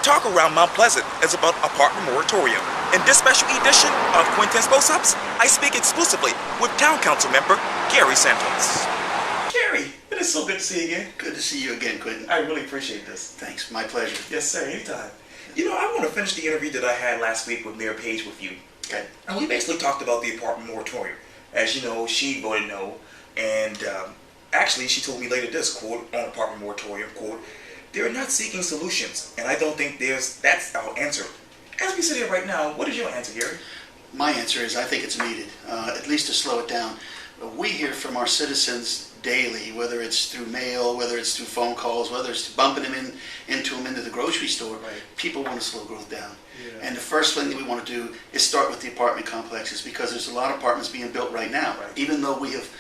talk around Mount Pleasant is about apartment moratorium. In this special edition of Quintin's Close-Ups, I speak exclusively with Town Council member Gary Santos. Gary, it is so good to see you again. Good to see you again, Quintin. I really appreciate this. Thanks, my pleasure. Yes, sir, anytime. You know, I want to finish the interview that I had last week with Mayor Page with you. Okay. And we basically talked about the apartment moratorium. As you know, she voted no, and actually she told me later this, quote, on apartment moratorium, quote, they're not seeking solutions, and I don't think that's our answer. As we sit here right now, what is your answer, Gary? My answer is I think it's needed, at least to slow it down. We hear from our citizens daily, whether it's through mail, whether it's through phone calls, whether it's bumping them into the grocery store. Right. People want to slow growth down. Yeah. And the first thing that we want to do is start with the apartment complexes, because there's a lot of apartments being built right now. Right. Even though we have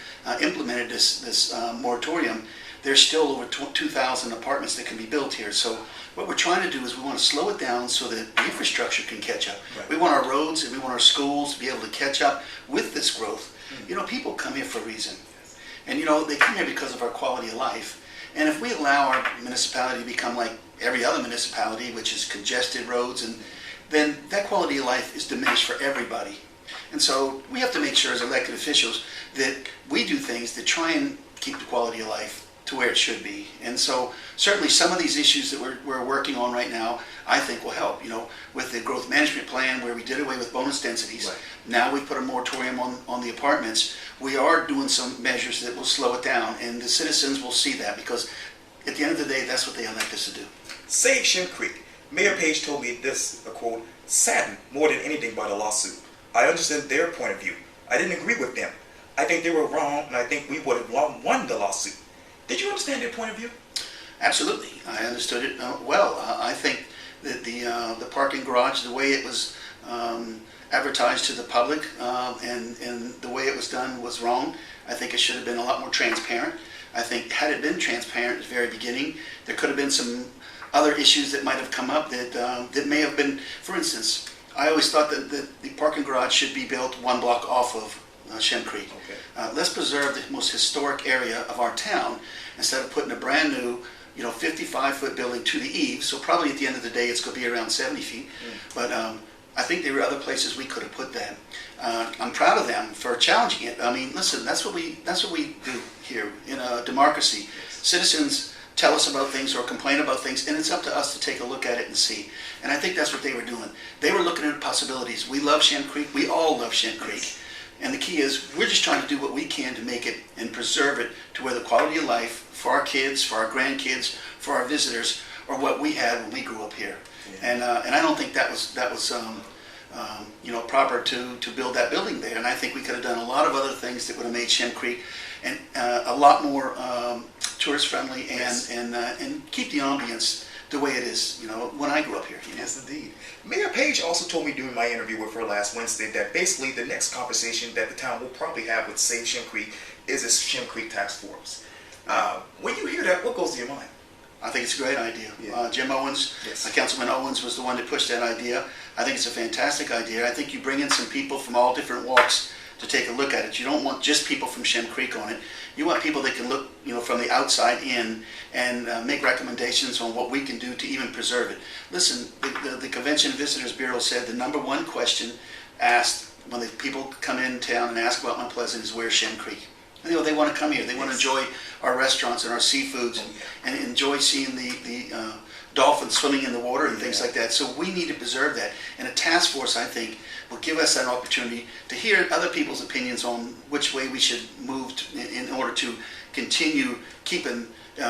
implemented this moratorium, there's still over 2,000 apartments that can be built here. So what we're trying to do is we want to slow it down so that the infrastructure can catch up. Right. We want our roads and we want our schools to be able to catch up with this growth. You know, people come here for a reason. And you know, they come here because of our quality of life. And if we allow our municipality to become like every other municipality, which is congested roads, and then that quality of life is diminished for everybody. And so we have to make sure as elected officials that we do things that try and keep the quality of life to where it should be. And so certainly some of these issues that we're working on right now, I think will help. You know, with the growth management plan where we did away with bonus densities, right. Now we've put a moratorium on the apartments. We are doing some measures that will slow it down, and the citizens will see that, because at the end of the day, that's what they elect us to do. Save Shem Creek. Mayor Page told me this, a quote, saddened more than anything by the lawsuit. I understood their point of view. I didn't agree with them. I think they were wrong, and I think we would have won the lawsuit. Did you understand their point of view? Absolutely, I understood it well. I think that the parking garage, the way it was advertised to the public and the way it was done was wrong. I think it should have been a lot more transparent. I think had it been transparent at the very beginning, there could have been some other issues that might have come up that may have been, for instance, I always thought that the parking garage should be built one block off of Shem Creek. Okay. Let's preserve the most historic area of our town instead of putting a brand new, 55-foot building to the eave. So probably at the end of the day, it's going to be around 70 feet. But I think there were other places we could have put that. I'm proud of them for challenging it. I mean, listen, that's what we do here in a democracy. Citizens tell us about things or complain about things, and it's up to us to take a look at it and see. And I think that's what they were doing. They were looking at possibilities. We love Shem Creek. We all love Shem Creek. And the key is we're just trying to do what we can to make it and preserve it to where the quality of life for our kids, for our grandkids, for our visitors, are what we had when we grew up here. Yeah. And I don't think that was proper to build that building there. And I think we could have done a lot of other things that would have made Shem Creek and a lot more tourist friendly and keep the ambience the way it is, when I grew up here. Yes, indeed. Mayor Page also told me during my interview with her last Wednesday that basically the next conversation that the town will probably have with Save Shem Creek is this Shem Creek task force. When you hear that, what goes to your mind? I think it's a great idea. Yeah. Jim Owens, yes. Councilman Owens was the one that pushed that idea. I think it's a fantastic idea. I think you bring in some people from all different walks to take a look at it. You don't want just people from Shem Creek on it. You want people that can look, from the outside in and make recommendations on what we can do to even preserve it. Listen, the Convention and Visitors Bureau said the number one question asked when the people come in town and ask about Mount Pleasant is where's Shem Creek? They want to come here. They want to enjoy our restaurants and our seafoods and enjoy seeing the dolphins swimming in the water and things like that. So we need to preserve that. And a task force, I think, will give us that opportunity to hear other people's opinions on which way we should move in order to continue keeping the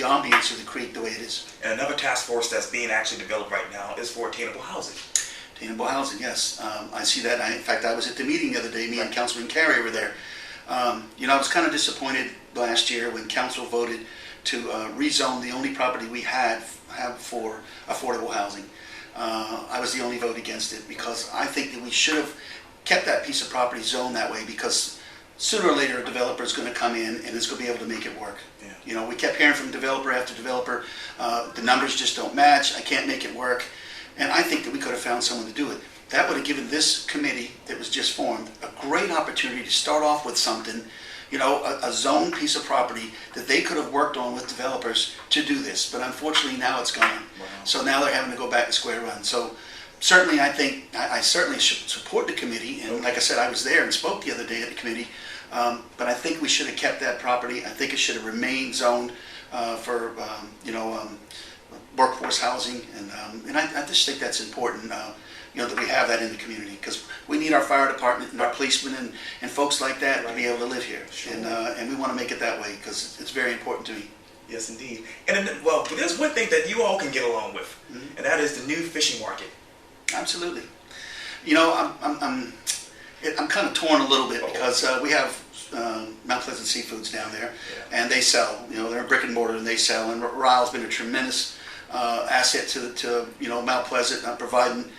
ambience of the creek the way it is. And another task force that's being actually developed right now is for attainable housing. Attainable housing, yes. I see that. In fact, I was at the meeting the other day. Me and Councilman Gary were there. I was kind of disappointed last year when council voted to rezone the only property we have for affordable housing. I was the only vote against it because I think that we should have kept that piece of property zoned that way, because sooner or later a developer is going to come in and is going to be able to make it work. Yeah. We kept hearing from developer after developer, the numbers just don't match, I can't make it work, and I think that we could have found someone to do it. That would have given this committee that was just formed a great opportunity to start off with something a zoned piece of property that they could have worked on with developers to do this. But unfortunately now it's gone. Wow. So now they're having to go back to square one. So certainly I think, I certainly should support the committee. And like I said, I was there and spoke the other day at the committee. But I think we should have kept that property. I think it should have remained zoned for, workforce housing. And I just think that's important. That we have that in the community, because we need our fire department and our policemen and folks like that to be able to live here. Sure. And we want to make it that way because it's very important to me. Yes, indeed. And then, well, there's one thing that you all can get along with, and that is the new fishing market. Absolutely. I'm kind of torn a little bit because we have Mount Pleasant Seafoods down there, and they sell. They're a brick and mortar and they sell. And Ryle's been a tremendous asset to Mount Pleasant, providing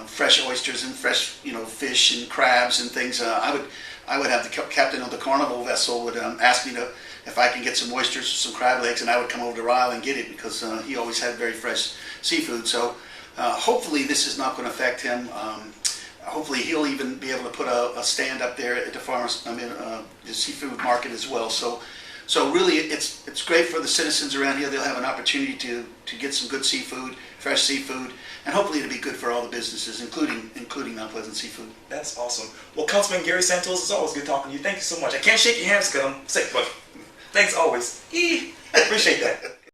fresh oysters and fresh fish and crabs and things. I would have the captain of the Carnival vessel would ask me if I can get some oysters or some crab legs, and I would come over to Ryle and get it because he always had very fresh seafood. So hopefully this is not going to affect him. Hopefully he'll even be able to put a stand up there at the seafood market as well. So really it's great for the citizens around here. They'll have an opportunity to get some good seafood, fresh seafood, and hopefully it'll be good for all the businesses, including Mount Pleasant Seafood. That's awesome. Well, Councilman Gary Santos, it's always good talking to you. Thank you so much. I can't shake your hands because I'm sick, but thanks always. I appreciate that.